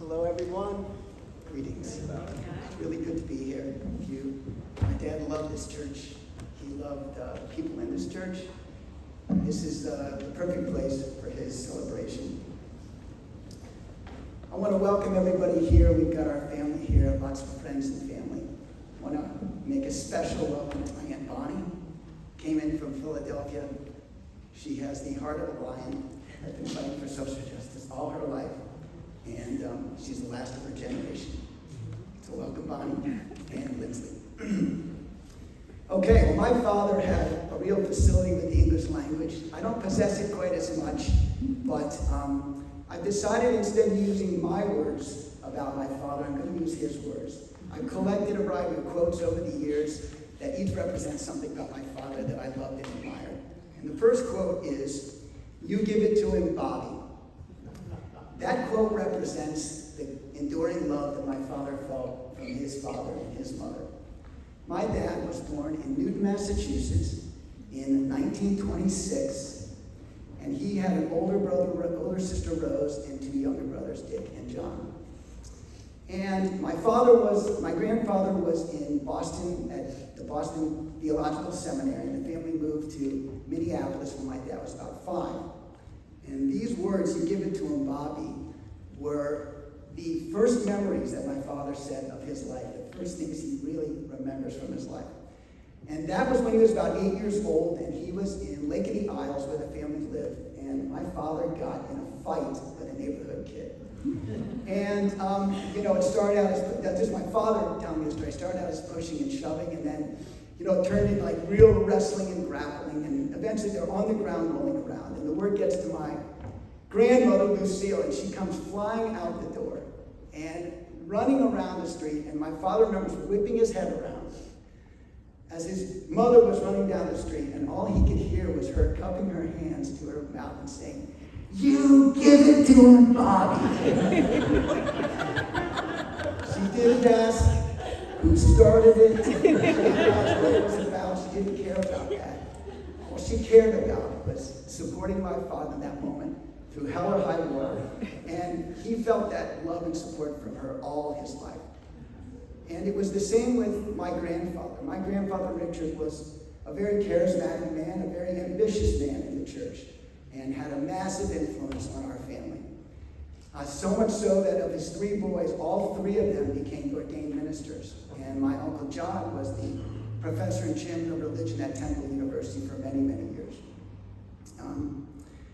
Hello, everyone. Greetings. It's really good to be here with you. My dad loved this church. He loved the people in this church. This is the perfect place for his celebration. I want to welcome everybody here. We've got our family here, lots of friends and family. I want to make a special welcome to my Aunt Bonnie. Came in from Philadelphia. She has the heart of a lion. Has been fighting for social justice all her life. And she's the last of her generation. So welcome, Bonnie and Lindsley. Okay, well, my father had a real facility with the English language. I don't possess it quite as much, but I've decided instead of using my words about my father, I'm going to use his words. I've collected a variety of quotes over the years that each represent something about my father that I loved and admired. And the first quote is, "You give it to him, Bobby." That quote represents the enduring love that my father felt from his father and his mother. My dad was born in Newton, Massachusetts in 1926, and he had an older sister Rose, and two younger brothers, Dick and John. And my grandfather was in Boston at the Boston Theological Seminary, and the family moved to Minneapolis when my dad was about 5. And these words, "You give it to him, Bobby," were the first memories that my father said of his life, the first things he really remembers from his life. And that was when he was about 8 years old, and he was in Lake of the Isles where the family lived. And my father got in a fight with a neighborhood kid. And, it started out as, that's just my father telling me the story, it started out as pushing and shoving, and then, it turned into like real wrestling and grappling, and eventually they're on the ground rolling around. And the word gets to my grandmother, Lucille, and she comes flying out the door and running around the street, and my father remembers whipping his head around as his mother was running down the street, and all he could hear was her cupping her hands to her mouth and saying, "You give it to him, Bobby." She didn't ask who started it, she didn't ask what it was about, she didn't care about that. All she cared about was supporting my father in that moment through hell or high water, and he felt that love and support from her all his life. And it was the same with my grandfather. My grandfather, Richard, was a very charismatic man, a very ambitious man in the church, and had a massive influence on our family. So much so that of his 3 boys, all 3 of them became ordained ministers. And my Uncle John was the professor and chairman of religion at Temple University for many, many years.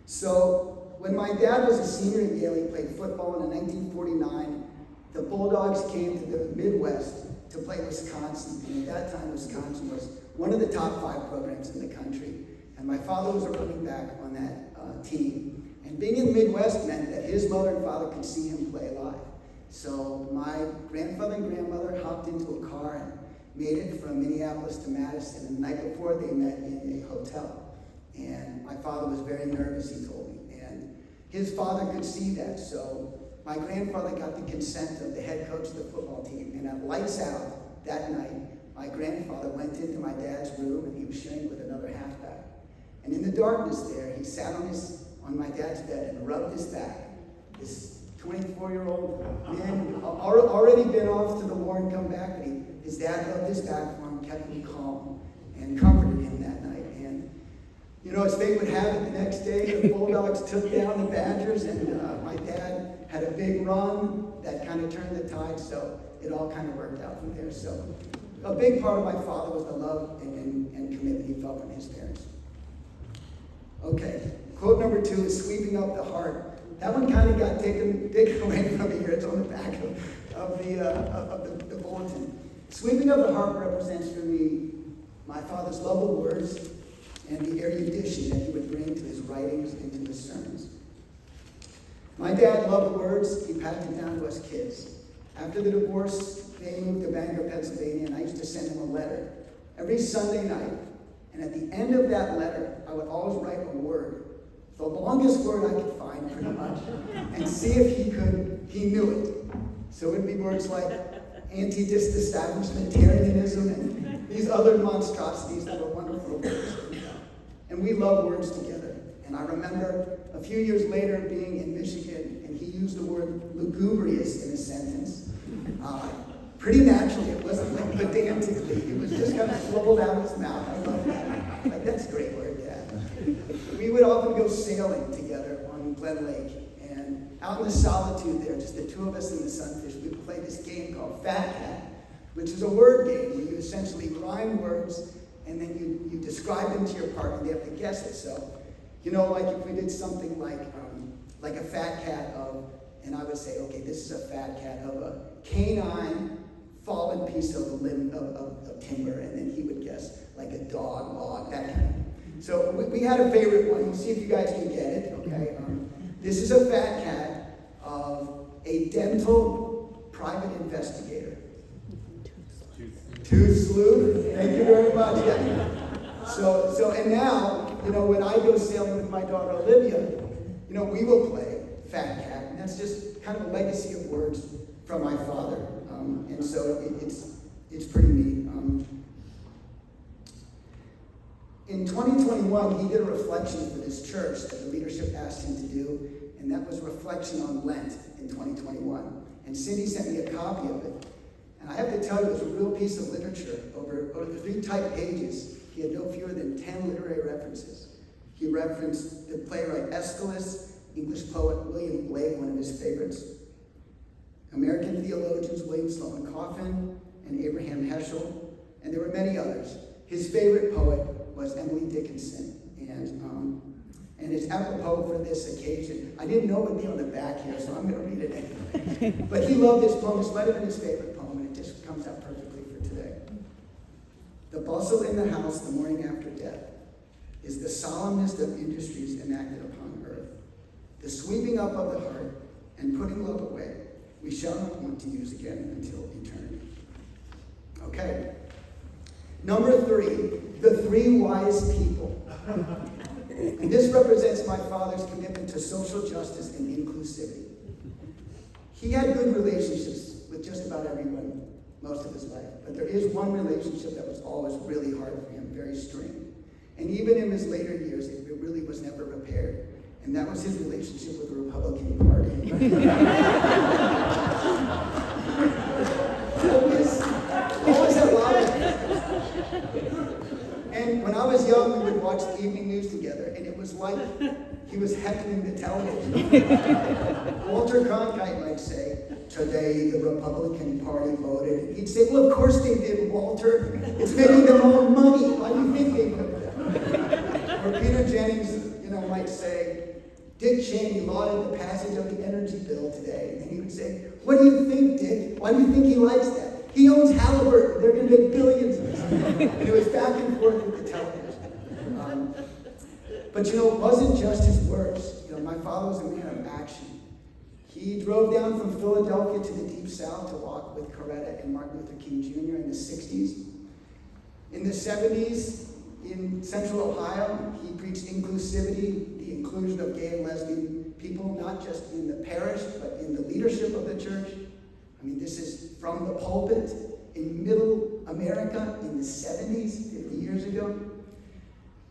So when my dad was a senior at Yale, he played football, and in 1949, the Bulldogs came to the Midwest to play Wisconsin. And at that time, Wisconsin was one of the top 5 programs in the country. And my father was a running back on that team. And being in the Midwest meant that his mother and father could see him play live. So my grandfather and grandmother hopped into a car and made it from Minneapolis to Madison. And the night before, they met in a hotel. And my father was very nervous, he told me. And his father could see that. So my grandfather got the consent of the head coach of the football team. And at lights out that night, my grandfather went into my dad's room, and he was sharing with another halfback. And in the darkness there, he sat on my dad's bed and rubbed his back. This 24-year-old man who already been off to the war and come back, but his dad rubbed his back for him, kept him calm, and comforted him that night. And, as fate would have it, the next day, the Bulldogs took down the Badgers, and my dad had a big run that kind of turned the tide, so it all kind of worked out from there. So a big part of my father was the love and commitment he felt from his parents. Okay, quote number 2 is "sweeping up the heart." That one kind of got taken away from me here. It's on the back of the bulletin. Sweeping up the heart represents for me my father's love of words and the erudition that he would bring to his writings and to his sermons. My dad loved words. He passed it down to us kids. After the divorce, they moved to Bangor, Pennsylvania, and I used to send him a letter every Sunday night. And at the end of that letter, I would always write a word, the longest word I could find, pretty much, and see if he knew it. So it would be words like anti-disestablishmentarianism and these other monstrosities that were wonderful words. And we love words together. And I remember a few years later being in Michigan, and he used the word lugubrious in a sentence. Pretty naturally, it wasn't like pedantically. It was just kind of flowed out of his mouth. I love that. Like, that's a great word, Dad. We would often go sailing together on Glen Lake, and out in the solitude there, just the two of us and the sunfish, we would play this game called Fat Cat, which is a word game where you essentially rhyme words and then you describe them to your partner and they have to guess it. So, like if we did something like a fat cat of, and I would say, okay, this is a fat cat of a canine fallen piece of a limb of timber, and then he would guess like a dog, log, that kind of thing. So we had a favorite one. We'll see if you guys can get it, okay? This is a fat cat of a dental private investigator. Tooth sleuth. Thank you very much. Yeah. So, and now, when I go sailing with my daughter Olivia, we will play Fat Cat, and that's just kind of a legacy of words from my father. And so it's pretty neat. In 2021, he did a reflection for this church that the leadership asked him to do, and that was reflection on Lent in 2021. And Cindy sent me a copy of it. And I have to tell you, it was a real piece of literature. Over 3 typed pages, he had no fewer than 10 literary references. He referenced the playwright Aeschylus, English poet William Blake, one of his favorites, American theologians William Sloane Coffin and Abraham Heschel, and there were many others. His favorite poet was Emily Dickinson, and it's apropos for this occasion. I didn't know it would be on the back here, so I'm going to read it anyway. But he loved this poem. This might have been his favorite poem, and it just comes out perfectly for today. The bustle in the house the morning after death is the solemnest of industries enacted upon earth. The sweeping up of the heart and putting love away we shall not want to use again until eternity. Okay. Number 3, the 3 wise people. And this represents my father's commitment to social justice and inclusivity. He had good relationships with just about everyone most of his life, but there is one relationship that was always really hard for him, very strained. And even in his later years, it really was never repaired. And that was his relationship with the Republican Party. always had lobbying. And when I was young, we would watch the evening news together, and it was like he was heckling the television. Walter Cronkite might say, "Today the Republican Party voted." And he'd say, "Well, of course they did, Walter. It's making them all money. Why do you think they voted that?" Or Peter Jennings, might say, "Dick Cheney lauded the passage of the energy bill today." And he would say, "What do you think, Dick? Why do you think he likes that? He owns Halliburton. They're going to make billions of this." And it was back and forth with the television. But it wasn't just his words. My father was a man of action. He drove down from Philadelphia to the Deep South to walk with Coretta and Martin Luther King Jr. in the 60s. In the 70s, in Central Ohio, he preached inclusivity, the inclusion of gay and lesbian people, not just in the parish, but in the leadership of the church. This is from the pulpit in Middle America in the 70s, 50 years ago.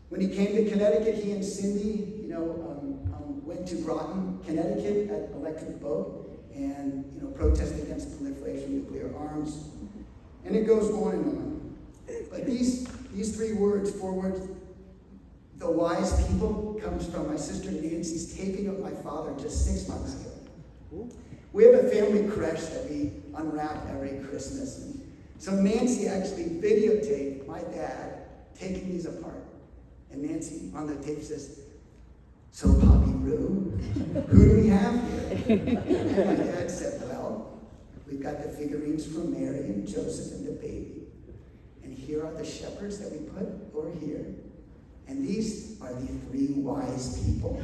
When he came to Connecticut, he and Cindy, went to Groton, Connecticut at Electric Boat and, protested against the proliferation of nuclear arms. And it goes on and on. But these 3 words, 4 words, the wise people, comes from my sister Nancy's taping of my father just 6 months ago. We have a family creche that we unwrap every Christmas. And so Nancy actually videotaped my dad taking these apart. And Nancy on the tape says, "So, Poppy Roo, who do we have here?" And my dad said, "Well, we've got the figurines from Mary and Joseph and the baby. And here are the shepherds that we put over here. And these are the 3 wise people."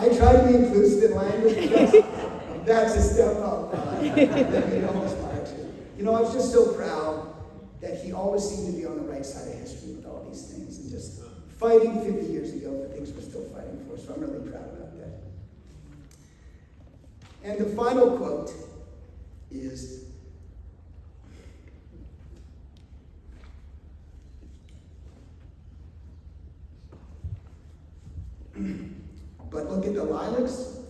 I try to be inclusive in language, because that's a step up. I was just so proud that he always seemed to be on the right side of history with all these things, and just fighting 50 years ago for things we're still fighting for. So I'm really proud about that. And the final quote is,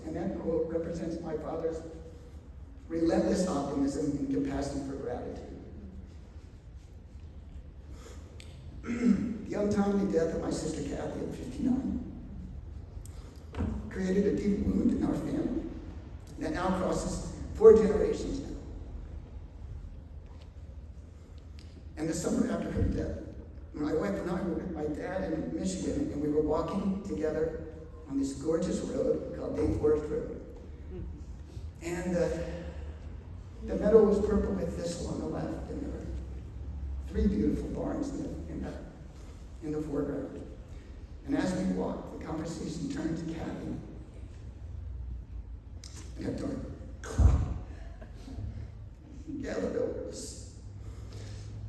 and that quote represents my father's relentless optimism and capacity for gratitude. The untimely death of my sister Kathy at 59 created a deep wound in our family that now crosses 4 generations now. And the summer after her death, my wife and I were with my dad in Michigan, and we were walking together on this gorgeous road called Day Forest Road. And the meadow was purple with thistle on the left, and there were 3 beautiful barns in the foreground. And as we walked, the conversation turned to Kathy. And that door clapped, gathered over us.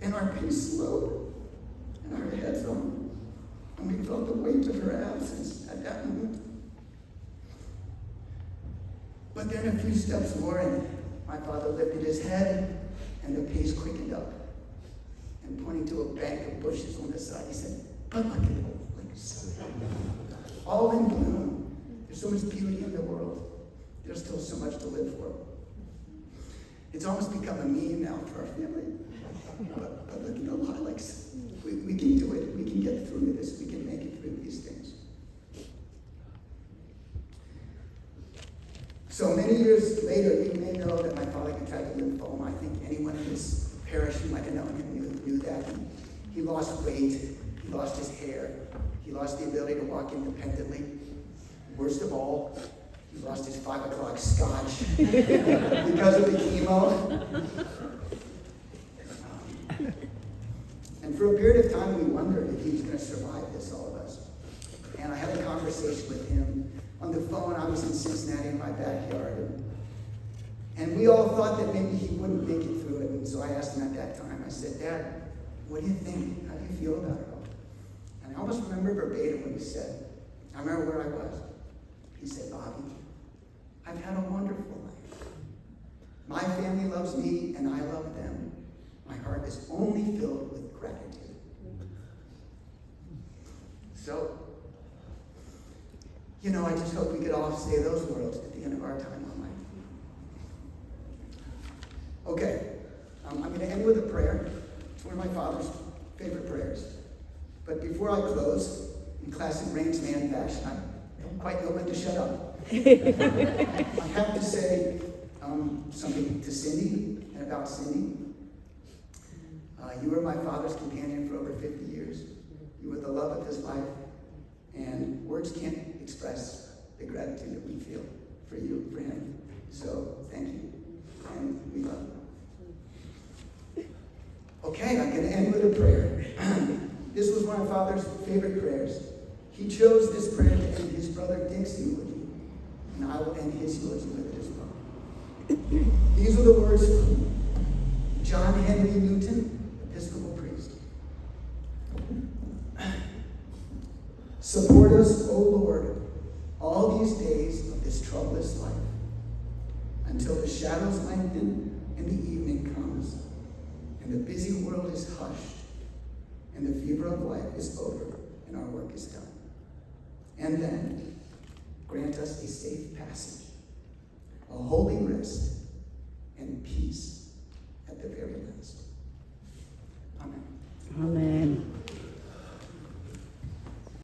And our pace slowed, and our heads on, and we felt the weight of her absence at that moment. But then a few steps more, and my father lifted his head, and the pace quickened up. And pointing to a bank of bushes on the side, he said, "But look at it, all in bloom. There's so much beauty in the world. There's still so much to live for." It's almost become a meme now for our family. But look at the lilacs. We can do it. We can get through this. We can make it through these things. So many years later, you may know that my father contracted lymphoma. I think anyone in this parish who might have known him knew that. He lost weight. He lost his hair. He lost the ability to walk independently. Worst of all, he lost his 5 o'clock scotch because of the chemo. And for a period of time, we wondered if he was going to survive this, all of us. And I had a conversation with him on the phone. I was in Cincinnati in my backyard. And we all thought that maybe he wouldn't make it through it. And so I asked him at that time, I said, "Dad, what do you think? How do you feel about it all?" And I almost remember verbatim what he said. I remember where I was. He said, "Bobby, I've had a wonderful life. My family loves me and I love them. My heart is only filled with gratitude." So, I just hope we could all say those words at the end of our time on life. Okay, I'm going to end with a prayer. It's one of my father's favorite prayers. But before I close, in classic Rains Man fashion, I don't quite know when to shut up. I have to say something to Cindy and about Cindy. You were my father's companion for over 50 years. You were the love of his life. And words can't express the gratitude that we feel for you, for him. So thank you. And we love you. Okay, I'm going to end with a prayer. This was one of Father's favorite prayers. He chose this prayer to end his brother Dick's eulogy. And I will end his eulogy with it as well. These are the words from John Henry Newton, Episcopal priest. Support us, O Lord, all these days of this troublous life, until the shadows lengthen and the evening comes, and the busy world is hushed, and the fever of life is over, and our work is done. And then grant us a safe passage, a holy rest, and peace at the very last. Amen. Amen.